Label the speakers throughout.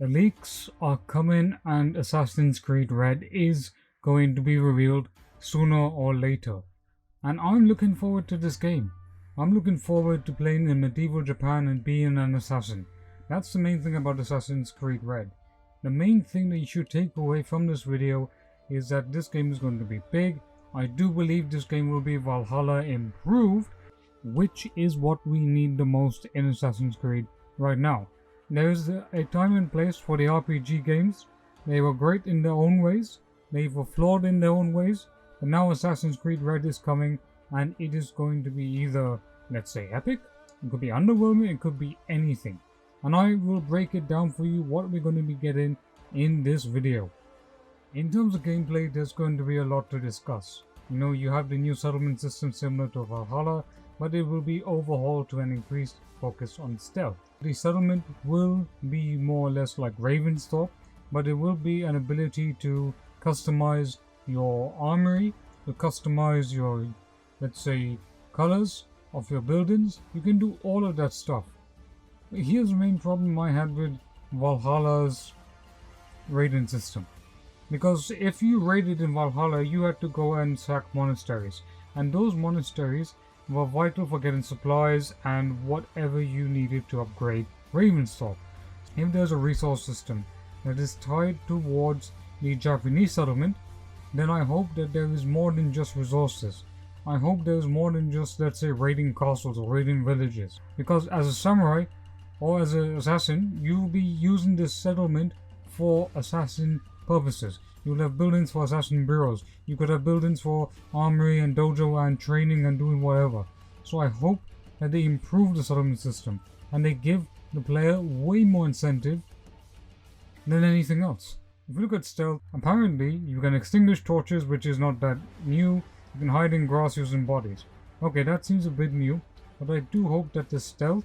Speaker 1: The leaks are coming and Assassin's Creed Red is going to be revealed sooner or later. And I'm looking forward to this game. I'm looking forward to playing in medieval Japan and being an assassin. That's the main thing about Assassin's Creed Red. The main thing that you should take away from this video is that this game is going to be big. I do believe this game will be Valhalla improved, which is what we need the most in Assassin's Creed right now. There is a time and place for the RPG games. They were great in their own ways. They were flawed in their own ways. But now Assassin's Creed Red is coming and it is going to be either, let's say, epic. It could be underwhelming. It could be anything. And I will break it down for you what we're going to be getting in this video. In terms of gameplay, there's going to be a lot to discuss. You know, you have the new settlement system similar to Valhalla, but it will be overhauled to an increased focus on stealth. The settlement will be more or less like Ravensthorpe, but it will be an ability to customize your armory, to customize your, let's say, colors of your buildings. You can do all of that stuff. But here's the main problem I had with Valhalla's raiding system. Because if you raided in Valhalla, you had to go and sack monasteries. And those monasteries were vital for getting supplies and whatever you needed to upgrade Ravensthorpe. If there's a resource system that is tied towards the Japanese settlement, then I hope that there is more than just resources. I hope there's more than just, let's say, raiding castles or raiding villages. Because as a samurai or as an assassin, you'll be using this settlement for assassin purposes. You'll have buildings for assassin bureaus. You could have buildings for armory and dojo and training and doing whatever. So I hope that they improve the settlement system and they give the player way more incentive than anything else. If you look at stealth, apparently you can extinguish torches, which is not that new. You can hide in grass using bodies. Okay, that seems a bit new, but I do hope that the stealth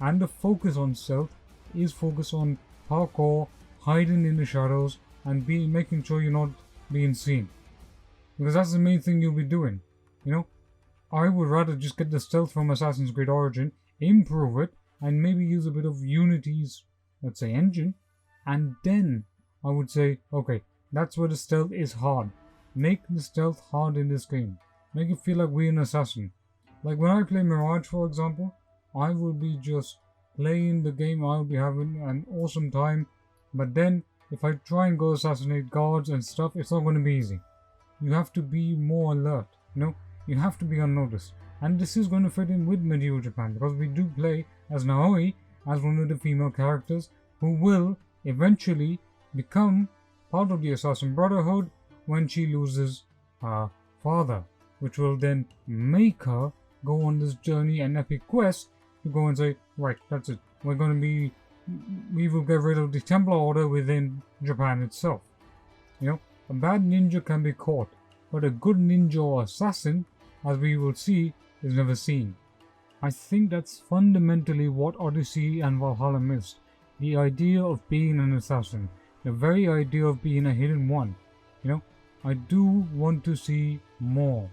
Speaker 1: and the focus on stealth is focused on parkour, hiding in the shadows, and making sure you're not being seen. Because that's the main thing you'll be doing. You know, I would rather just get the stealth from Assassin's Creed Origin, improve it, and maybe use a bit of Unity's, let's say, engine, and then I would say, okay, that's where the stealth is hard. Make the stealth hard in this game. Make it feel like we're an assassin. Like when I play Mirage, for example, I will be just playing the game, I'll be having an awesome time, but then if I try and go assassinate guards and stuff, it's not going to be easy. You have to be more alert, you know, you have to be unnoticed. And this is going to fit in with medieval Japan because we do play as Naoe, as one of the female characters, who will eventually become part of the Assassin Brotherhood when she loses her father, which will then make her go on this journey and epic quest to go and say, right, that's it. We will get rid of the Templar Order within Japan itself. You know, a bad ninja can be caught, but a good ninja or assassin, as we will see, is never seen. I think that's fundamentally what Odyssey and Valhalla missed. The idea of being an assassin. The very idea of being a hidden one. You know, I do want to see more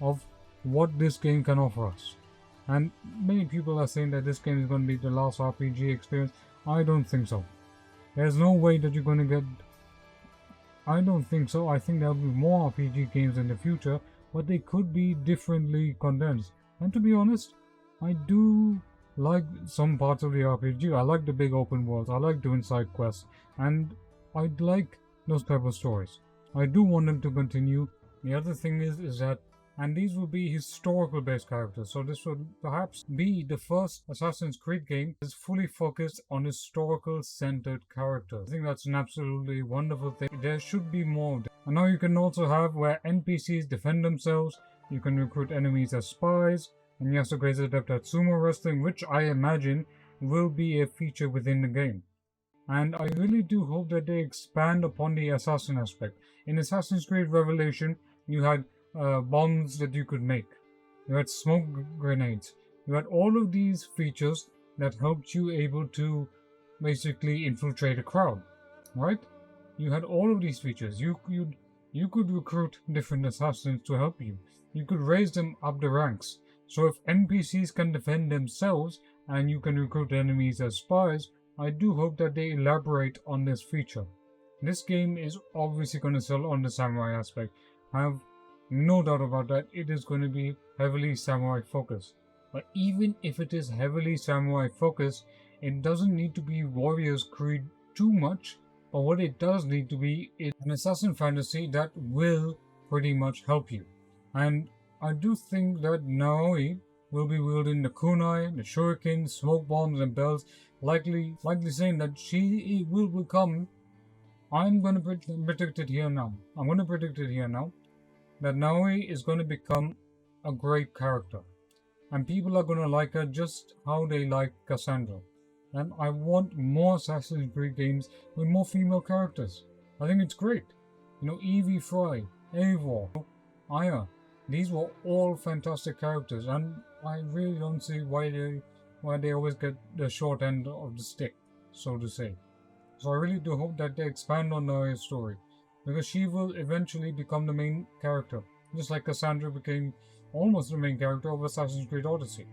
Speaker 1: of what this game can offer us. And many people are saying that this game is going to be the last RPG experience. I don't think so. There's no way that you're going to get... I don't think so. I think there'll be more RPG games in the future, but they could be differently condensed. And to be honest, I do like some parts of the RPG. I like the big open worlds. I like doing side quests. And I like those type of stories. I do want them to continue. The other thing is that, and these will be historical based characters, so this will perhaps be the first Assassin's Creed game that is fully focused on historical centered characters. I think that's an absolutely wonderful thing. There should be more of that. And now you can also have where NPCs defend themselves, you can recruit enemies as spies, and Yasuke is adept at sumo wrestling, which I imagine will be a feature within the game. And I really do hope that they expand upon the assassin aspect. In Assassin's Creed Revelation, you had bombs that you could make. You had smoke grenades. You had all of these features that helped you able to basically infiltrate a crowd, right? You had all of these features. You could recruit different assassins to help you. You could raise them up the ranks. So if NPCs can defend themselves and you can recruit enemies as spies, I do hope that they elaborate on this feature. This game is obviously going to sell on the samurai aspect. I have no doubt about that. It is going to be heavily samurai focused. But even if it is heavily samurai focused, it doesn't need to be Warriors Creed too much. But what it does need to be is an assassin fantasy that will pretty much help you. And I do think that Naoe will be wielding the kunai, the shurikens, smoke bombs, and bells, likely saying that she will become. I'm going to predict it here now. I'm going to predict it here now that Naoe is going to become a great character, and people are going to like her just how they like Cassandra. And I want more Assassin's Creed games with more female characters. I think it's great. You know, Evie Fry, Eivor, Aya, these were all fantastic characters, and I really don't see why they always get the short end of the stick, so to say. So I really do hope that they expand on Naoe's story, because she will eventually become the main character, just like Cassandra became almost the main character of Assassin's Creed Odyssey.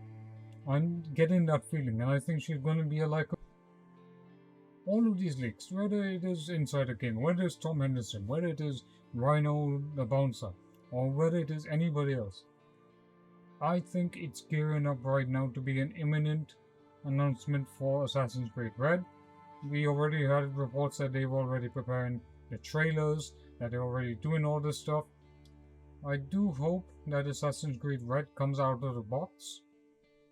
Speaker 1: I'm getting that feeling, and I think she's going to be all of these leaks, whether it is inside a game, whether it's Tom Henderson, whether it is Rhino the Bouncer, or whether it is anybody else. I think it's gearing up right now to be an imminent announcement for Assassin's Creed Red. We already had reports that they were already preparing the trailers, that they're already doing all this stuff. I do hope that Assassin's Creed Red comes out of the box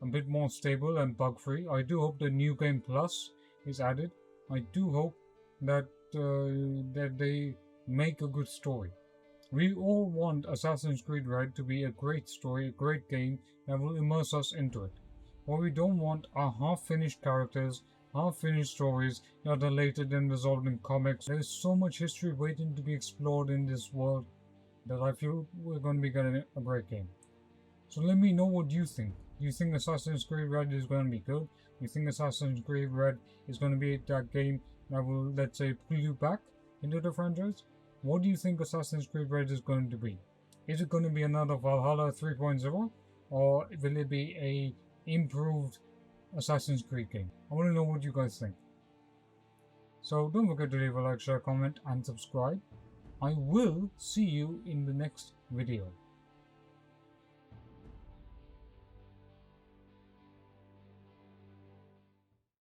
Speaker 1: a bit more stable and bug-free. I do hope the New Game Plus is added. I do hope that that they make a good story. We all want Assassin's Creed Red to be a great story, a great game that will immerse us into it. What we don't want are half-finished characters, half-finished stories that are later then resolved in comics. There is so much history waiting to be explored in this world that I feel we're going to be getting a great game. So let me know what you think. Do you think Assassin's Creed Red is going to be good? Do you think Assassin's Creed Red is going to be that game that will, let's say, pull you back into the franchise? What do you think Assassin's Creed Red is going to be? Is it going to be another Valhalla 3.0? Or will it be a improved Assassin's Creed game? I want to know what you guys think. So don't forget to leave a like, share, comment, and subscribe. I will see you in the next video.